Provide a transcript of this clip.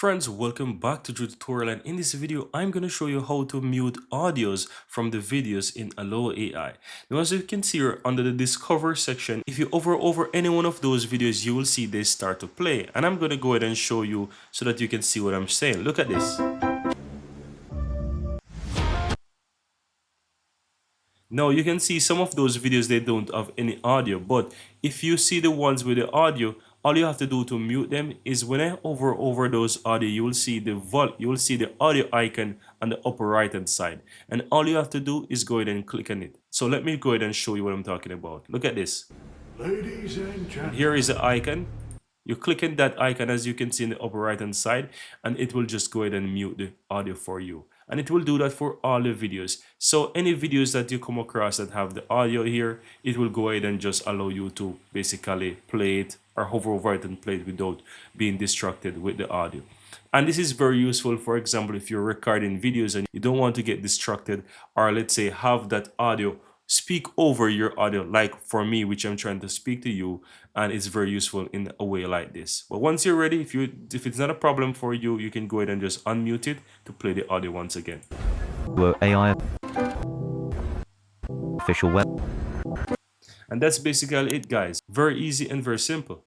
Friends, welcome back to the tutorial, and in this video I'm going to show you how to mute audios from the videos in Hailuo AI. Now as you can see here under the discover section, if you hover over any one of those videos you will see they start to play, and I'm going to go ahead and show you so that you can see what I'm saying. Look at this. Now you can see some of those videos they don't have any audio, but if you see the ones with the audio, all you have to do to mute them is when I hover over those audio, you will see the audio icon on the upper right hand side, and all you have to do is go ahead and click on it. So let me go ahead and show you what I'm talking about. Look at this. Ladies and gentlemen, Here is the icon. You click on that icon as you can see in the upper right hand side, and it will just go ahead and mute the audio for you. And it will do that for all the videos. So any videos that you come across that have the audio here, it will go ahead and just allow you to basically play it or hover over it and play it without being distracted with the audio. And this is very useful, for example, if you're recording videos and you don't want to get distracted, or let's say have that audio speak over your audio, like for me, which I'm trying to speak to you, and it's very useful in a way like this. But once you're ready, if it's not a problem for you, you can go ahead and just unmute it to play the audio once again. Hailuo AI official web. And that's basically it, guys. Very easy and very simple.